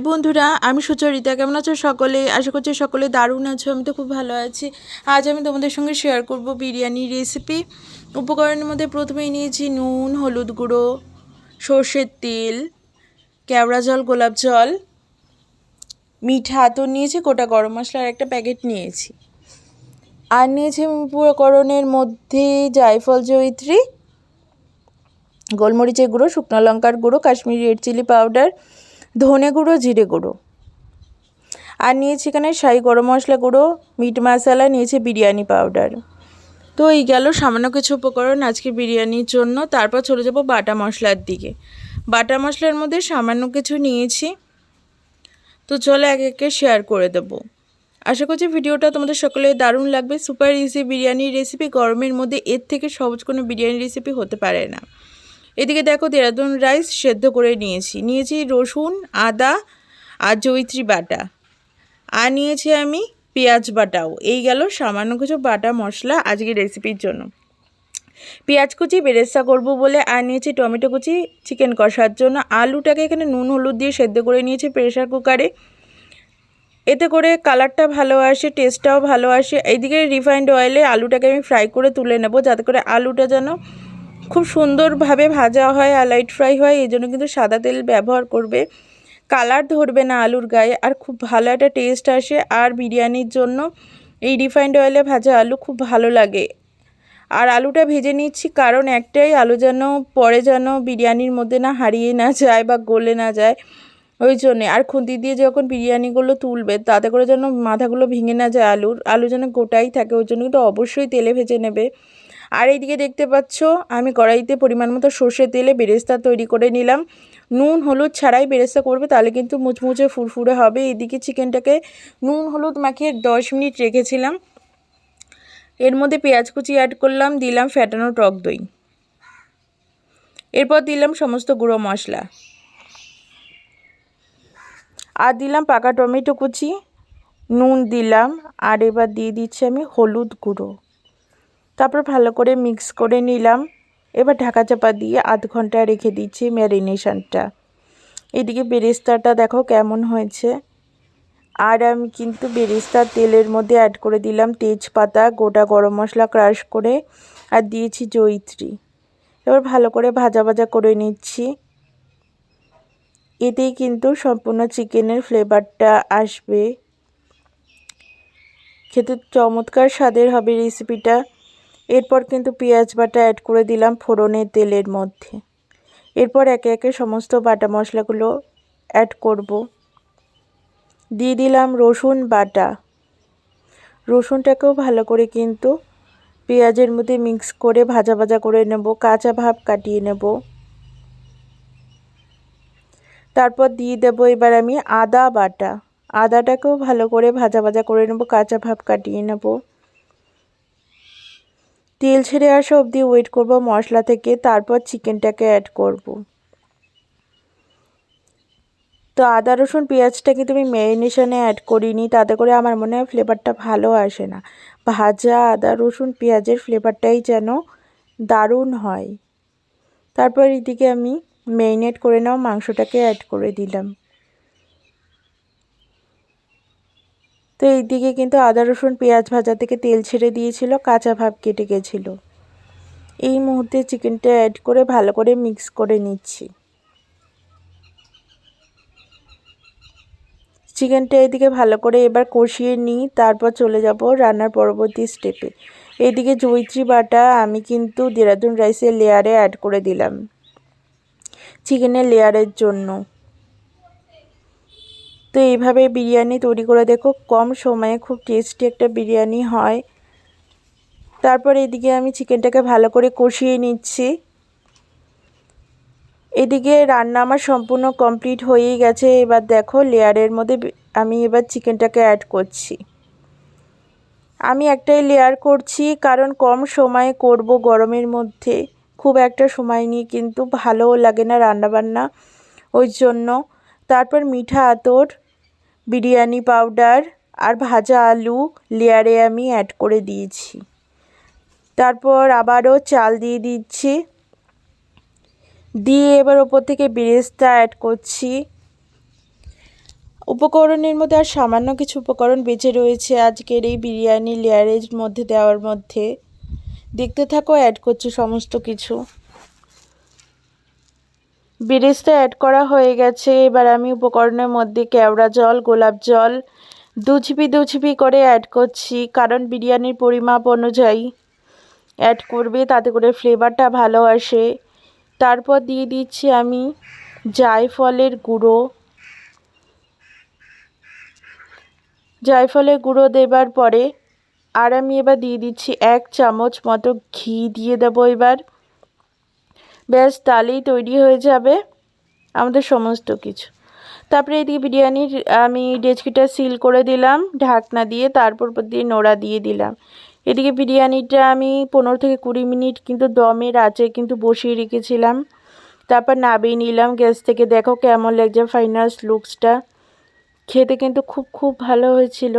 বন্ধুরা, আমি সুচরিতা। কেমন আছো সকলে? আশা করছি সকলে দারুণ আছো। আমি তো খুব ভালো আছি। আজ আমি তোমাদের সঙ্গে শেয়ার করব বিরিয়ানির রেসিপি। উপকরণের মধ্যে প্রথমেই নিয়েছি নুন, হলুদ গুঁড়ো, সর্ষের তেল, কেওড়া জল, গোলাপ জল, মিঠা আতর নিয়েছি, গোটা গরম মশলার একটা প্যাকেট নিয়েছি। আর নিয়েছি উপকরণের মধ্যে জায়ফল, জয়িত্রী, গোলমরিচের গুঁড়ো, শুকনো লঙ্কার গুঁড়ো, কাশ্মীরি রেড চিলি পাউডার, ধনে গুঁড়ো, জিরে গুঁড়ো। আর নিয়েছি এখানে শাহি গরম মশলা গুঁড়ো, মিট মশলা, নিয়েছি বিরিয়ানি পাউডার। তো এই গেল সামান্য কিছু উপকরণ আজকে বিরিয়ানির জন্য। তারপর চলে যাব বাটা মশলার দিকে। বাটা মশলার মধ্যে সামান্য কিছু নিয়েছি, তো চলো একে একে শেয়ার করে দেব। আশা করছি ভিডিওটা তোমাদের সকলের দারুণ লাগবে। সুপার ইজি বিরিয়ানির রেসিপি। গরমের মধ্যে এর থেকে সহজ কোনো বিরিয়ানি রেসিপি হতে পারে না। এদিকে দেখো, দেরাদুন রাইস সেদ্ধ করে নিয়েছি রসুন, আদা আর জয়িত্রী বাটা। আর নিয়েছি আমি পেঁয়াজ বাটাও। এই গেল সামান্য কিছু বাটা মশলা আজকের রেসিপির জন্য। পেঁয়াজ কুচি বেরেস্তা করব বলে আর নিয়েছি টমেটো কুচি চিকেন কষার জন্য। আলুটাকে এখানে নুন হলুদ দিয়ে সেদ্ধ করে নিয়েছি প্রেশার কুকারে। এতে করে কালারটা ভালো আসে, টেস্টটাও ভালো আসে। এইদিকে রিফাইন্ড অয়েলে আলুটাকে আমি ফ্রাই করে তুলে নেব, যাতে করে আলুটা যেন খুব সুন্দরভাবে ভাজা হয় আর লাইট ফ্রাই হয়। এই জন্য কিন্তু সাদা তেল ব্যবহার করবে। কালার ধরবে না আলুর গায়ে, আর খুব ভালো একটা টেস্ট আসে। আর বিরিয়ানির জন্য এই রিফাইন্ড অয়েলে ভাজা আলু খুব ভালো লাগে। আর আলুটা ভেজে নিচ্ছি কারণ একটাই, আলু যেন পরে যেন বিরিয়ানির মধ্যে না হারিয়ে না যায় বা গলে না যায়, ওই জন্যে। আর খুন্তি দিয়ে যখন বিরিয়ানিগুলো তুলবে তাতে করে যেন মাথাগুলো ভেঙে না যায়, আলু যেন গোটাই থাকে, ওই জন্য কিন্তু অবশ্যই তেলে ভেজে নেবে। আর এইদিকে দেখতে পাচ্ছ আমি কড়াইতে পরিমাণ মতো সর্ষের তেলে বেরেস্তা তৈরি করে নিলাম। নুন হলুদ ছাড়াই বেরেস্তা করবে, তাহলে কিন্তু মুচমুচে ফুরফুরে হবে। এদিকে চিকেনটাকে নুন হলুদ মাখিয়ে 10 মিনিট রেখেছিলাম। এর মধ্যে পেঁয়াজ কুচি অ্যাড করলাম, দিলাম ফ্যাটানো টক দই, এরপর দিলাম সমস্ত গুঁড়ো মশলা, আর দিলাম পাকা টমেটো কুচি, নুন দিলাম, আর এবার দিয়ে দিচ্ছি আমি হলুদ গুঁড়ো। তারপর ভালো করে মিক্স করে নিলাম। এবার ঢাকা চাপা দিয়ে আধ ঘন্টা রেখে দিচ্ছি ম্যারিনেশনটা। এদিকে বেরেস্তাটা দেখো কেমন হয়েছে। আর আমি কিন্তু বেরেস্তার তেলের মধ্যে অ্যাড করে দিলাম তেজপাতা, গোটা গরম মশলা ক্রাশ করে, আর দিয়েছি জয়িত্রী। এবার ভালো করে ভাজা ভাজা করে নিচ্ছি। এতেই কিন্তু সম্পূর্ণ চিকেনের ফ্লেভারটা আসবে। খেতে চমৎকার স্বাদের হবে রেসিপিটা। এরপর কিন্তু পেঁয়াজ বাটা অ্যাড করে দিলাম ফোড়নের তেলের মধ্যে। এরপর একে একে সমস্ত বাটা মশলাগুলো অ্যাড করব। দিয়ে দিলাম রসুন বাটা। রসুনটাকেও ভালো করে কিন্তু পেঁয়াজের মধ্যে মিক্স করে ভাজা ভাজা করে নেব, কাঁচা ভাব কাটিয়ে নেব। তারপর দিয়ে দেব এবার আমি আদা বাটা। আদাটাকেও ভালো করে ভাজা ভাজা করে নেব, কাঁচা ভাব কাটিয়ে নেব। তেল ছেড়ে আসা অবধি ওয়েট করব মশলা থেকে, তারপর চিকেনটাকে অ্যাড করব। তো আদা রসুন পেঁয়াজটা কিন্তু আমি ম্যারিনেশনে অ্যাড করিনি, তাতে করে আমার মনে হয় ফ্লেভারটা ভালো আসে না। ভাজা আদা রসুন পেঁয়াজের ফ্লেভারটাই যেন দারুণ হয়। তারপর এদিকে আমি ম্যারিনেট করে নাও মাংসটাকে অ্যাড করে দিলাম। তো এইদিকে কিন্তু আদা রসুন পেঁয়াজ ভাজা থেকে তেল ছেড়ে দিয়েছিল, কাঁচা ভাব কেটে গেছিলো। এই মুহূর্তে চিকেনটা অ্যাড করে ভালো করে মিক্স করে নিচ্ছি। চিকেনটা এদিকে ভালো করে এবার কষিয়ে নিই, তারপর চলে যাব রান্নার পরবর্তী স্টেপে। এদিকে জয়িত্রী বাটা আমি কিন্তু দেরাদুন রাইসের লেয়ারে অ্যাড করে দিলাম চিকেনের লেয়ারের জন্য। তো এইভাবে বিরিয়ানি তৈরি করে দেখো, কম সময়ে খুব টেস্টি একটা বিরিয়ানি হয়। তারপর এদিকে আমি চিকেনটাকে ভালো করে কষিয়ে নিচ্ছি। এদিকে রান্না আমার সম্পূর্ণ কমপ্লিট হয়েই গেছে। এবার দেখো লেয়ারের মধ্যে আমি এবার চিকেনটাকে অ্যাড করছি। আমি একটাই লেয়ার করছি কারণ কম সময়ে করব গরমের মধ্যে, খুব একটা সময় নিয়ে কিন্তু ভালোও লাগে না রান্নাবান্না, ওই জন্য। তারপর মিঠা আতর, বিরিয়ানি পাউডার আর ভাজা আলু লেয়ারে আমি অ্যাড করে দিয়েছি। তারপর আবারও চাল দিয়ে দিচ্ছি, দিয়ে এবার ওপর থেকে বেরেস্তা অ্যাড করছি। উপকরণের মধ্যে আর সামান্য কিছু উপকরণ বেঁচে রয়েছে আজকের এই বিরিয়ানি লেয়ারের মধ্যে দেওয়ার মধ্যে। দেখতে থাকো, অ্যাড করছি সমস্ত কিছু। বেরেস্তা অ্যাড করা হয়ে গেছে। এবার আমি উপকরণের মধ্যে কেওড়া জল, গোলাপ জল 2 চিপি করে অ্যাড করছি, কারণ বিরিয়ানির পরিমাপ অনুযায়ী অ্যাড করবে, তাতে করে ফ্লেভারটা ভালো আসে। তারপর দিয়ে দিচ্ছি আমি জায়ফলের গুঁড়ো। জায়ফলের গুঁড়ো দেবার পরে আর আমি এবার দিয়ে দিচ্ছি 1 চামচ মতো ঘি দিয়ে দেবো এবার। ব্যাস, তাহলেই তৈরি হয়ে যাবে আমাদের সমস্ত কিছু। তারপরে এদিকে বিরিয়ানির আমি ডেচকিটা সিল করে দিলাম ঢাকনা দিয়ে, তারপর দিয়ে নোড়া দিয়ে দিলাম। এদিকে বিরিয়ানিটা আমি 15 থেকে 20 মিনিট কিন্তু দমের আঁচে কিন্তু বসিয়ে রেখেছিলাম। তারপর নামিয়ে নিলাম গ্যাস থেকে। দেখো কেমন লাগছে ফাইনাল লুকসটা। খেতে কিন্তু খুব ভালো হয়েছিল।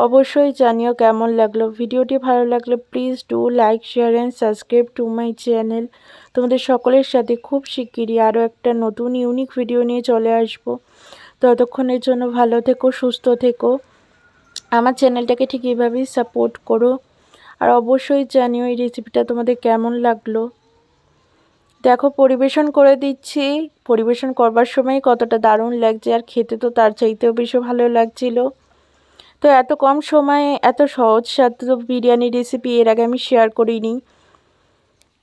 অবশ্যই জানিও কেমন লাগলো। ভিডিওটি ভালো লাগলে please do like, share and subscribe to my channel. তোমাদের সকলের সাথে খুব শিগগিরই আরও একটা নতুন ইউনিক ভিডিও নিয়ে চলে আসবো। ততক্ষণের জন্য ভালো থেকো, সুস্থ থেকো। আমার চ্যানেলটাকে ঠিক এইভাবেই সাপোর্ট করো। আর অবশ্যই জানিও এই রেসিপিটা তোমাদের কেমন লাগলো। দেখো পরিবেশন করে দিচ্ছি। পরিবেশন করবার সময় কতটা দারুণ লাগছে, আর খেতে তো তার চাইতেও বেশি ভালো লাগছিল। তো এত কম সময়ে এত সহজ সাধ্য বিরিয়ানি রেসিপি এর আগে আমি শেয়ার করিনি।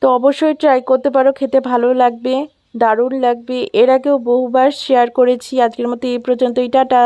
তো অবশ্যই ট্রাই করতে পারো, খেতে ভালো লাগবে, দারুণ লাগবে। এর আগেও বহুবার শেয়ার করেছি। আজকের মতো এই পর্যন্তই, টাটা।